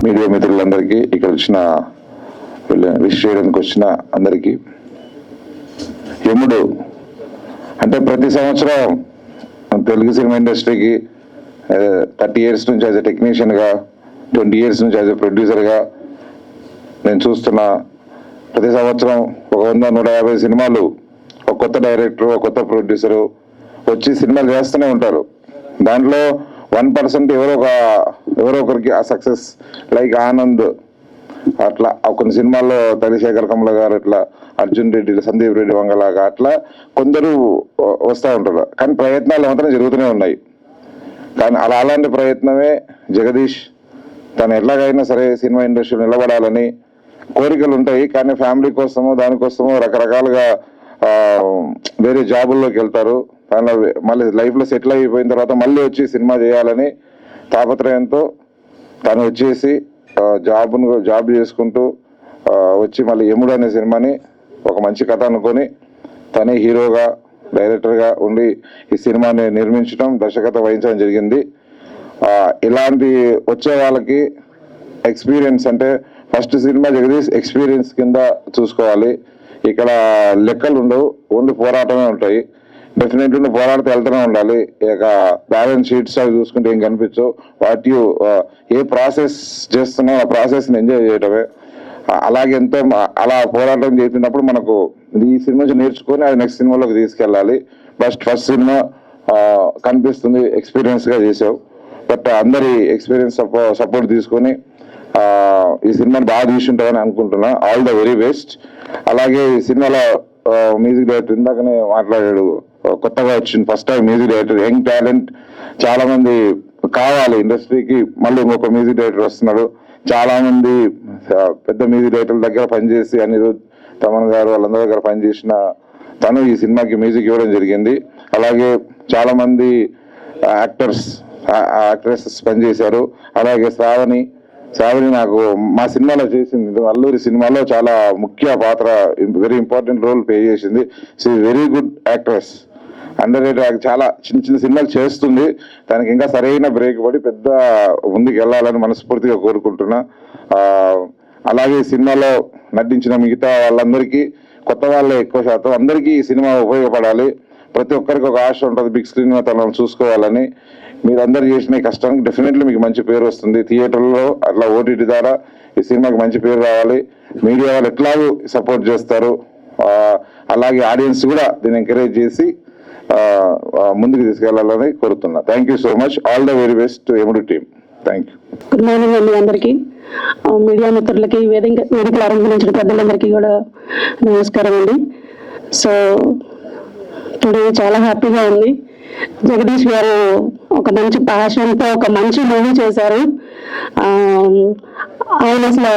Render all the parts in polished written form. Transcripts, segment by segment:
Media మిత్రులందరికీ, ఇక్కడ వచ్చిన విష్ చేయడానికి వచ్చిన అందరికీ, యముడు అంటే ప్రతి సంవత్సరం తెలుగు సినిమా ఇండస్ట్రీకి 30 years నుంచి యాజ్ ఎ టెక్నీషియన్గా, 20 years నుంచి యాజ్ ఎ ప్రొడ్యూసర్గా నేను చూస్తున్నా. ప్రతి సంవత్సరం 100-150 సినిమాలు, ఒక కొత్త డైరెక్టరు, ఒక కొత్త ప్రొడ్యూసరు వచ్చి సినిమాలు చేస్తూనే ఉంటారు. దాంట్లో 1% ఎవరో ఒకరికి ఆ సక్సెస్, లైక్ ఆనంద్ అట్లా కొన్ని సినిమాల్లో, తనిశేఖర్ కమల గారు అట్లా, అర్జున్ రెడ్డి, సందీప్ రెడ్డి వంగలాగా అట్లా కొందరు వస్తూ ఉంటారు. కానీ ప్రయత్నాలు మాత్రం జరుగుతూనే ఉన్నాయి. కానీ అలాంటి ప్రయత్నమే జగదీష్. తను ఎట్లాగైనా సరే సినిమా ఇండస్ట్రీలో నిలబడాలని కోరికలు ఉంటాయి. కానీ ఫ్యామిలీ కోసమో దానికోసమో రకరకాలుగా వేరే జాబుల్లోకి వెళ్తారు. తను మళ్ళీ లైఫ్లో సెటిల్ అయిపోయిన తర్వాత మళ్ళీ వచ్చి సినిమా చేయాలని తాపత్రయంతో తను వచ్చేసి జాబ్ చేసుకుంటూ వచ్చి మళ్ళీ యముడు అనే సినిమాని ఒక మంచి కథ అనుకొని తనే హీరోగా, డైరెక్టర్గా ఉండి ఈ సినిమాని నిర్మించడం, దర్శకత్వం వహించడం జరిగింది. ఇలాంటి వచ్చే వాళ్ళకి ఎక్స్పీరియన్స్ అంటే ఫస్ట్ సినిమా జగదీష్ ఎక్స్పీరియన్స్ కింద చూసుకోవాలి. ఇక్కడ లెక్కలు ఉండవు, ఓన్లీ పోరాటమే ఉంటాయి. డెఫినెట్లీ నువ్వు పోరాడితే వెళ్తూనే ఉండాలి. ఇక బ్యాలెన్స్ షీట్స్ అవి చూసుకుంటే ఏం కనిపించవు. ఏ ప్రాసెస్ చేస్తున్నావు ఆ ప్రాసెస్ని ఎంజాయ్ చేయటమే. అలాగే ఎంతో అలా పోరాటం చేసినప్పుడు మనకు ఈ సినిమా నుంచి నేర్చుకొని అది నెక్స్ట్ సినిమాలోకి తీసుకెళ్ళాలి. ఫస్ట్ సినిమా కనిపిస్తుంది, ఎక్స్పీరియన్స్గా చేసావు. బట్ అందరి ఎక్స్పీరియన్స్ సపోర్ట్ తీసుకొని ఈ సినిమాని బాగా తీసుంటామని అనుకుంటున్నా. All the very best. అలాగే ఈ సినిమాలో మ్యూజిక్ డైరెక్టర్ ఇందాకనే మాట్లాడాడు, కొత్తగా వచ్చింది first time music director, young talent చాలా మంది కావాలి ఇండస్ట్రీకి. మళ్ళీ ఇంకొక మ్యూజిక్ డైరెక్టర్ వస్తున్నాడు. చాలా మంది పెద్ద మ్యూజిక్ డైరెక్టర్ల దగ్గర పనిచేసి, అనిరుద్, తమన్ గారు వాళ్ళందరి దగ్గర పనిచేసిన తను ఈ సినిమాకి మ్యూజిక్ ఇవ్వడం జరిగింది. అలాగే చాలా మంది యాక్ట్రెసెస్ పనిచేశారు. అలాగే శ్రావణి నాకు మా సినిమాలో చేసింది, అల్లూరి సినిమాలో చాలా ముఖ్య పాత్ర, వెరీ ఇంపార్టెంట్ రోల్ ప్లే చేసింది. She very good actress, under rated. చాలా చిన్న సినిమాలు చేస్తుంది. దానికి ఇంకా సరైన బ్రేక్ పడి పెద్ద ముందుకు వెళ్ళాలని మనస్ఫూర్తిగా కోరుకుంటున్నా. అలాగే సినిమాలో నటించిన మిగతా వాళ్ళందరికీ, కొత్త వాళ్ళే ఎక్కువ శాతం, అందరికీ ఈ సినిమా ఉపయోగపడాలి. ప్రతి ఒక్కరికి ఒక ఆశ ఉంటుంది బిగ్ స్క్రీన్ మీద తనను చూసుకోవాలని. మీరందరూ చేసిన కష్టానికి డెఫినెట్లీ మీకు మంచి పేరు వస్తుంది. థియేటర్లో అట్లా ఓటీటీ ద్వారా ఈ సినిమాకి మంచి పేరు రావాలి. మీడియా వాళ్ళు ఎట్లాగూ సపోర్ట్ చేస్తారు. అలాగే ఆడియన్స్ కూడా దీన్ని ఎంకరేజ్ చేసి ముందుకు తీసుకెళ్లాలని కోరుతున్నా. Thank you so much. All the very best to Yamudu team. Thank you. Good morning అండి అందరికీ, మీడియా మిత్రులకి, వేదికలు ఆరంభించిన పెద్దలందరికీ కూడా నమస్కారం అండి. సో టుడే చాలా హ్యాపీగా ఉంది. జగదీష్ గారు ఒక మంచి ప్యాషన్తో ఒక మంచి మూవీ చేశారు. ఆయన అసలు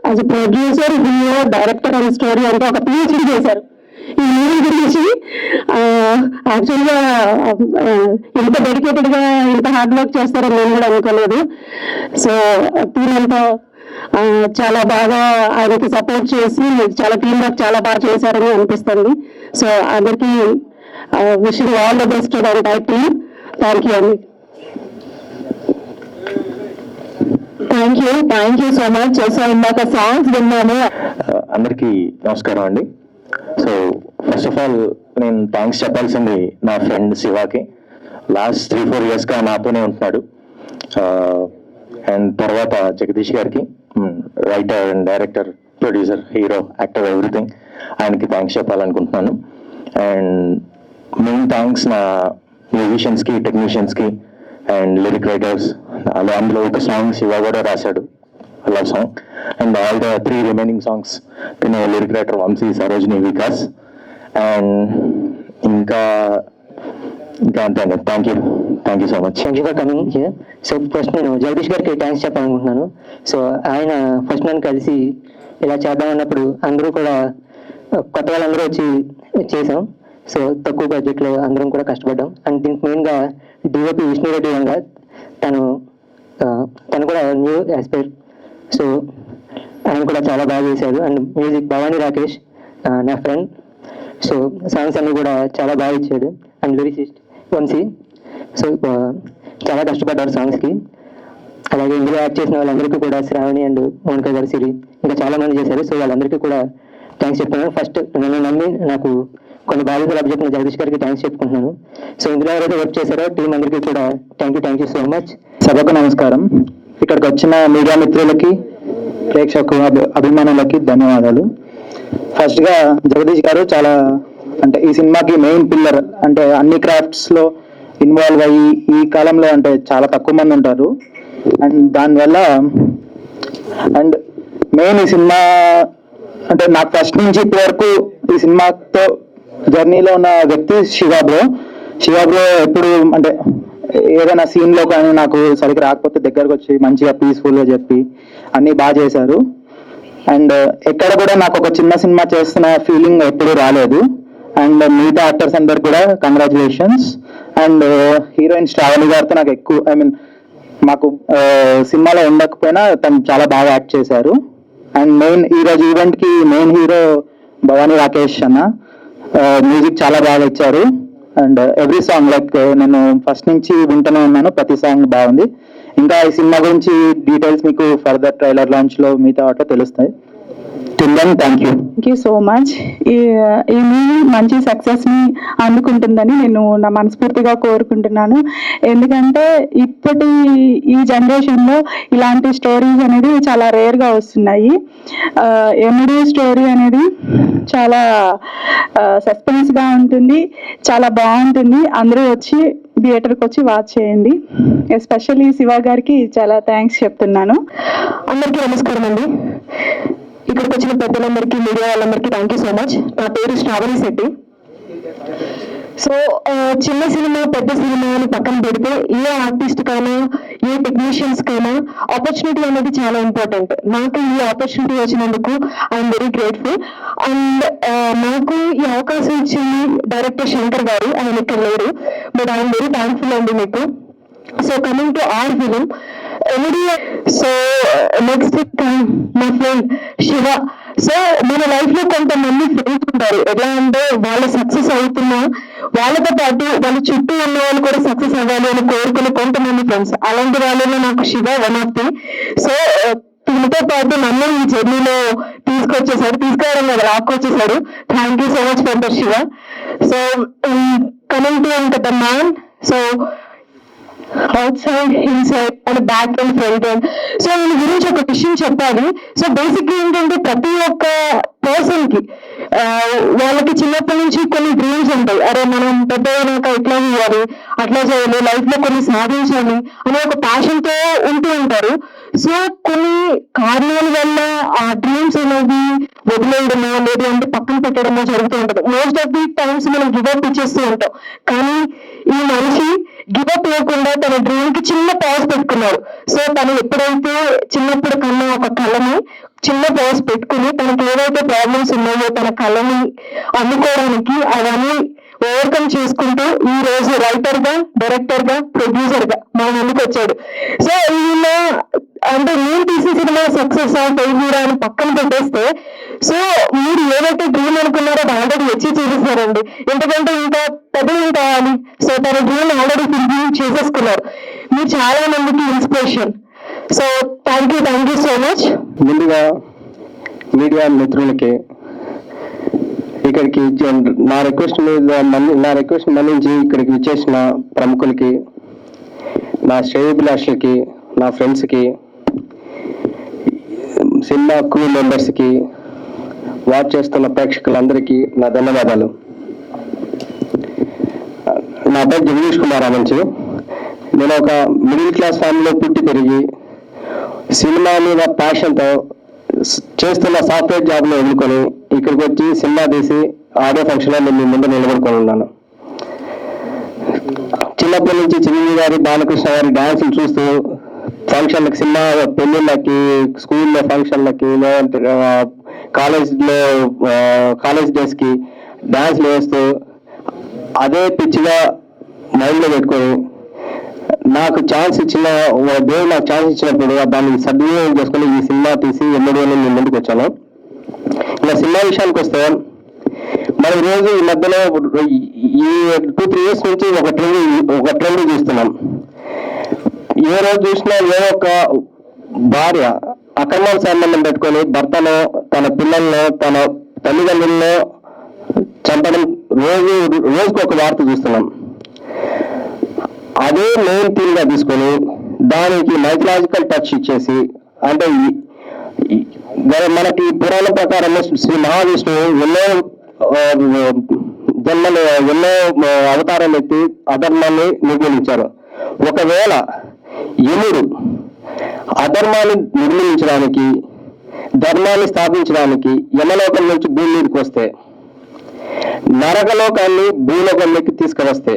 as a producer, hero, director and story అంటే ఒక PhD చేశారు ఈ మూవీ గురించి. యాక్చువల్గా ఇంత డెడికేటెడ్గా, ఇంత హార్డ్ వర్క్ చేస్తారని నేను కూడా అనుకోలేదు. సో టీమ్ అంతా చాలా బాగా ఆయనకి సపోర్ట్ చేసి చాలా టీమ్ వర్క్ చాలా బాగా చేశారని అనిపిస్తుంది. సో అందరికీ wishing all the best to the entire team. Thank you అండి. Thank you so much. So ఇందాక సాంగ్స్ విన్నాము. అందరికీ నమస్కారం అండి. సో ఫస్ట్ ఆఫ్ ఆల్ నేను థ్యాంక్స్ చెప్పాల్సింది నా ఫ్రెండ్ శివాకి. లాస్ట్ 3-4 yearsగా నాతోనే ఉంటున్నాడు. అండ్ తర్వాత జగదీష్ గారికి, writer and director, producer, hero, actor, everything, ఆయనకి థ్యాంక్స్ చెప్పాలనుకుంటున్నాను. అండ్ మెయిన్ థ్యాంక్స్ నా మ్యూజిషియన్స్కి, టెక్నీషియన్స్కి అండ్ లిరిక్ రైటర్స్. అందులో ఒక సాంగ్ శివ కూడా రాశాడు, love song. And all the 3 remaining songs lyric writer Vamshi, Sarojini, Vikas. And ఇంకా అంతే అండి. Thank you so much. Thank you for coming here. So first నేను జగదీష్ గారికి థ్యాంక్స్ చెప్పాలనుకుంటున్నాను. సో ఆయన ఫస్ట్ నన్ను కలిసి ఇలా చేద్దామన్నప్పుడు అందరూ కూడా, కొత్త వాళ్ళందరూ వచ్చి చేసాం. సో తక్కువ బడ్జెట్లో అందరం కూడా కష్టపడ్డాం. అండ్ దీనికి మెయిన్గా DOP విష్ణురెడ్డి రంగా, తను కూడా న్యూ యాస్పైర్. సో ఆయన కూడా చాలా బాగా చేశారు. అండ్ మ్యూజిక్ భవానీ రాకేష్, నా ఫ్రెండ్. సో సాంగ్స్ అన్ని కూడా చాలా బాగా ఇచ్చాడు. And lyricist Vamsi. సో చాలా కష్టపడ్డారు సాంగ్స్కి. అలాగే ఇందులో యాక్ట్ చేసిన వాళ్ళందరికీ కూడా శ్రావణి అండ్ మోనికా గారు, సిరి, ఇంకా చాలా మంది చేశారు. సో వాళ్ళందరికీ కూడా థ్యాంక్స్ చెప్తున్నాను. ఫస్ట్ నన్ను నమ్మి నాకు కొన్ని బాధ్యతలు అబ్జెక్ట్ జగదీష్ గారికి థ్యాంక్స్ చెప్పుకుంటున్నాను. సో ఇందులో ఎవరైతే వర్క్ చేశారో టీం అందరికీ కూడా థ్యాంక్ యూ సో మచ్. సభకు నమస్కారం. ఇక్కడికి వచ్చిన మీడియా మిత్రులకి, ప్రేక్షకు అభిమానులకి ధన్యవాదాలు. ఫస్ట్గా జగదీష్ గారు చాలా అంటే ఈ సినిమాకి మెయిన్ పిల్లర్. అంటే అన్ని క్రాఫ్ట్స్లో ఇన్వాల్వ్ అయ్యి ఈ కాలంలో అంటే చాలా తక్కువ మంది ఉంటారు. అండ్ దానివల్ల అండ్ మెయిన్ ఈ సినిమా అంటే నాకు ఫస్ట్ నుంచి ఇప్పటి వరకు ఈ సినిమాతో జర్నీలో ఉన్న వ్యక్తి శివ బ్రో ఎప్పుడు అంటే ఏదైనా సీన్లో కానీ నాకు సరిగ్గా రాకపోతే దగ్గరకు వచ్చి మంచిగా పీస్ఫుల్గా చెప్పి అన్నీ బాగా చేశారు. అండ్ ఎక్కడ కూడా నాకు ఒక చిన్న సినిమా చేస్తున్న ఫీలింగ్ ఎప్పుడూ రాలేదు. అండ్ మిగతా యాక్టర్స్ అందరు కూడా కంగ్రాచులేషన్స్. అండ్ హీరోయిన్ శ్రావణి గారితో నాకు ఎక్కువ మాకు సినిమాలో ఉండకపోయినా తను చాలా బాగా యాక్ట్ చేశారు. అండ్ మెయిన్ ఈరోజు ఈవెంట్కి మెయిన్ హీరో భవానీ రాకేష్ అన్న మ్యూజిక్ చాలా బాగా ఇచ్చారు. అండ్ ఎవ్రీ సాంగ్ లైక్ నేను ఫస్ట్ నుంచి వింటూనే ఉన్నాను, ప్రతి సాంగ్ బాగుంది. ఇంకా ఈ సినిమా గురించి డీటెయిల్స్ మీకు ఫర్దర్ ట్రైలర్ లాంచ్లో మిగతా వాటిలో తెలుస్తాయి. Thank you so much. ఈ మూవీ మంచి సక్సెస్ని అందుకుంటుందని నేను నా మనస్ఫూర్తిగా కోరుకుంటున్నాను. ఎందుకంటే ఇప్పటి ఈ జనరేషన్లో ఇలాంటి స్టోరీస్ అనేది చాలా రేర్గా వస్తున్నాయి. ఎమిడీ స్టోరీ అనేది చాలా సస్పెన్స్గా ఉంటుంది, చాలా బాగుంటుంది. అందరూ వచ్చి థియేటర్కి వచ్చి వాచ్ చేయండి. ఎస్పెషల్లీ శివ గారికి చాలా థ్యాంక్స్ చెప్తున్నాను. అందరికీ నమస్కారం అండి. ఇక్కడికి వచ్చిన పెద్దలందరికీ, మీడియా వాళ్ళందరికీ థ్యాంక్ యూ సో మచ్. నా పేరు శ్రావణి శెట్టి. సో చిన్న సినిమా పెద్ద సినిమా అని పక్కన పెడితే ఏ ఆర్టిస్ట్ కైనా ఏ టెక్నీషియన్స్ కైనా ఆపర్చునిటీ అనేది చాలా ఇంపార్టెంట్. నాకు ఈ ఆపర్చునిటీ వచ్చినందుకు ఐఎమ్ వెరీ గ్రేట్ఫుల్. అండ్ నాకు ఈ అవకాశం ఇచ్చింది డైరెక్టర్ శంకర్ గారు. ఆయన ఇక్కడ లేరు, బట్ ఐఎమ్ వెరీ థ్యాంక్ఫుల్ అండి మీకు. So coming to our film ఎమిడీ. సో నెక్స్ట్ మా ఫ్రెండ్ శివ. సో మన లైఫ్ లో కొంతమంది ఫ్రెండ్స్ ఉంటారు. ఎట్లా అంటే వాళ్ళు సక్సెస్ అవుతున్నా వాళ్ళతో పాటు వాళ్ళ చుట్టూ ఉన్న వాళ్ళు కూడా సక్సెస్ అవ్వాలి అని కోరుకునే కొంతమంది ఫ్రెండ్స్. అలాంటి వాళ్ళలో నాకు Shiva one of the. So దీనితో పాటు నన్ను ఈ జర్నీలో తీసుకురావడం కదా లాక్కొచ్చేసాడు. Thank you so much for the Shiva. So coming to ఇంకా the man. So outside, inside and back and front end. So దీని గురించి ఒక విషయం చెప్పాలి. సో బేసిక్లీ ఏంటంటే ప్రతి ఒక్క పర్సన్ కి వాళ్ళకి చిన్నప్పటి నుంచి కొన్ని డ్రీమ్స్ ఉంటాయి. అరే మనం పెద్దయినాక ఇట్లా చేయాలి, అట్లా చేయాలి, లైఫ్ లో కొన్ని సాధించాలి అనే ఒక ప్యాషన్ తో ఉంటూ ఉంటారు. సో కొన్ని కారణాల వల్ల ఆ డ్రీమ్స్ అనేవి వదిలేయడమో లేదు అంటే పక్కన పెట్టడమో జరుగుతూ ఉంటుంది. మోస్ట్ ఆఫ్ ది టైమ్స్ మనం గివప్ ఇచ్చేస్తూ ఉంటాం. కానీ ఈ మనిషి గివప్ ఇవ్వకుండా తన డ్రీమ్ కి చిన్న పాజ్ పెట్టుకున్నాడు. సో తను ఎప్పుడైతే చిన్నప్పుడు కన్నా ఒక కళని చిన్న పాజ్ పెట్టుకుని తనకి ఏవైతే ప్రాబ్లమ్స్ ఉన్నాయో తన కళని అందుకోవడానికి అవన్నీ ఓవర్కమ్ చేసుకుంటూ ఈ రోజు రైటర్ గా, డైరెక్టర్ గా, ప్రొడ్యూసర్ గా మన ముందుకు వచ్చాడు. సో ఈయన అంటే నేను తీసిన సినిమా సక్సెస్ ఫెయిల్యూర్ అని పక్కన పెట్టేస్తే, సో మీరు ఏదైతే డ్రీమ్ అనుకున్నారో అది ఆల్రెడీ వచ్చి చూపిస్తారండి. ఎందుకంటే ఇంకా పెద్దలు కావాలి. సో తన డ్రీమ్ ఆల్రెడీ ఫుల్ఫిల్ చేసేసుకున్నారు. మీరు చాలా మందికి inspiration. So thank you so much. ముందుగా మీడియా మిత్రులకి ఇక్కడికి నా రిక్వెస్ట్ మన్నించి ఇక్కడికి విచ్చేసిన ప్రముఖులకి, నా శ్రేయోభిలాషులకి, నా ఫ్రెండ్స్కి, సినిమా క్రూ మెంబర్స్కి, వాచ్ చేస్తున్న ప్రేక్షకులందరికీ నా ధన్యవాదాలు. నా పేరు జగదీష్ కుమార్ ఆమంచు. నేను ఒక మిడిల్ క్లాస్ ఫ్యామిలీలో పుట్టి పెరిగి సినిమా మీద ప్యాషన్తో చేస్తున్న సాఫ్ట్వేర్ జాబ్లో వదులుకొని ఇక్కడికి వచ్చి సినిమా తీసి ఆడియో ఫంక్షన్లో నేను మీ ముందు నిలబడుకొని ఉన్నాను. చిన్నప్పటి నుంచి చిరంజీవి గారి, బాలకృష్ణ గారి డాన్సులు చూస్తూ ఫంక్షన్లకి, సినిమా పెళ్ళిళ్ళకి, స్కూల్లో ఫంక్షన్లకి, లేదంటే కాలేజ్ డేస్కి డాన్స్లు వేస్తూ అదే పిచ్చిగా మైండ్లో పెట్టుకొని నాకు ఛాన్స్ ఇచ్చిన దేవుడు నాకు ఛాన్స్ ఇచ్చినప్పుడు దాన్ని సద్వినియోగం చేసుకుని ఈ సినిమా తీసి ఎన్నడూ నేను ముందుకు వచ్చాను. ఇలా సినిమా విషయానికి వస్తే మనం రోజు ఈ మధ్యలో ఈ 2-3 years నుంచి ఒక ట్రెండ్ చూస్తున్నాం. ఏ రోజు చూసినా ఏ ఒక్క భార్య అక్రమ సంబంధం పెట్టుకొని భర్తను, తన పిల్లలను, తన తల్లిదండ్రులను చంపడం రోజుకు ఒక వార్త చూస్తున్నాం. అదే మెయిన్ థీమ్ గా తీసుకొని దానికి మైథలాజికల్ టచ్ ఇచ్చేసి, అంటే మనకి పురాణం ప్రకారం శ్రీ మహావిష్ణువు ఎన్నో జన్మలు, ఎన్నో అవతారాలు ఎత్తి అధర్మాన్ని నిర్మూలించారు. ఒకవేళ యముడు అధర్మాన్ని నిర్మూలించడానికి, ధర్మాన్ని స్థాపించడానికి యమలోకం నుంచి భూమి మీదకి వస్తే, నరకలోకాన్ని భూలోకంలోకి తీసుకువస్తే,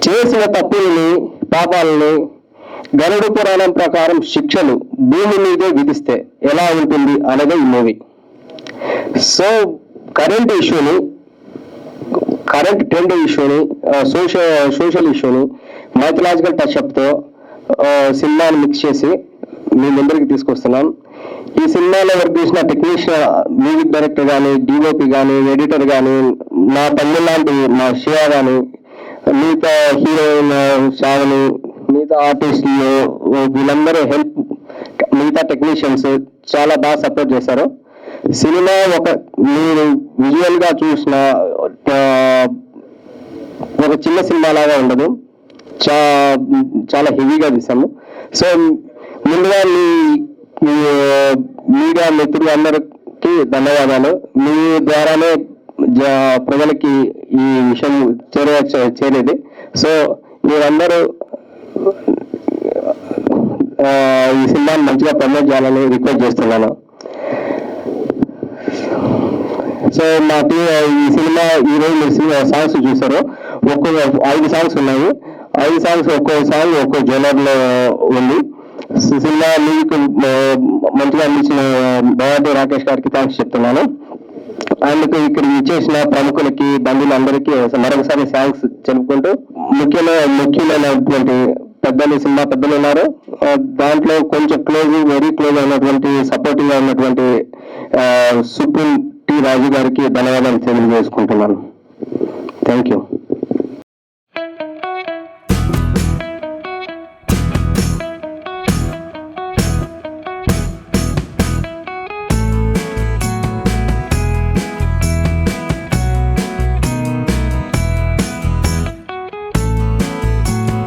చేసిన తప్పుల్ని, పాపాలని గరుడ పురాణం ప్రకారం శిక్షలు భూమి మీదే విధిస్తే ఎలా ఉంటుంది అనేది ఈ మూవీ. సో కరెంట్ ట్రెండ్ ఇష్యూని, సోషల్ ఇష్యూని మైథలాజికల్ టచ్అప్తో సినిమాని మిక్స్ చేసి మీ ముందరికి తీసుకొస్తున్నాం. ఈ సినిమాలో వర్క్ చేసిన టెక్నీషియన్, మ్యూజిక్ డైరెక్టర్ కానీ, డిఓపి కానీ, ఎడిటర్ కానీ, నా తమ్ముడు లాంటి మా శివ కానీ, మిగతా హీరోయిన్ శ్రావణి, మిగతా ఆర్టిస్టులు, వీళ్ళందరూ హెల్ప్, మిగతా టెక్నీషియన్స్ చాలా బాగా సపోర్ట్ చేశారు. సినిమా మీరు విజువల్ గా చూసిన ఒక చిన్న సినిమా లాగా ఉండదు, చాలా హెవీగా తీసాము. సో ముందుగా మీ మీడియా మిత్రులు అందరికీ ధన్యవాదాలు. మీ ద్వారానే ప్రజలకి ఈ విషయం చేరేది. సో మీరందరూ ఈ సినిమాని మంచిగా ప్రమోట్ చేయాలని రిక్వెస్ట్ చేస్తున్నాను. సో మా ఈ సినిమా ఈరోజు మీరు సాంగ్స్ చూసారు, 5 సాంగ్స్ ఉన్నాయి. 5 సాంగ్స్ ఒక్కో సాంగ్ ఒక్కో జోనర్ లో ఉంది. సినిమా మీకు మంచిగా అందించిన బయాటి రాకేష్ గారికి థ్యాంక్స్ చెప్తున్నాను. అందుకు ఇక్కడ ఇచ్చేసిన ప్రముఖులకి, బంధువులందరికీ మరొకసారి థ్యాంక్స్ చెప్పుకుంటూ, ముఖ్యమైనటువంటి పెద్దలు, సినిమా పెద్దలు ఉన్నారు. దాంట్లో కొంచెం వెరీ క్లోజ్ అయినటువంటి, సపోర్టింగ్ గా ఉన్నటువంటి సుప్రీం టి రాజు గారికి ధన్యవాదాలు తెలియజేసుకుంటున్నాను. Thank you.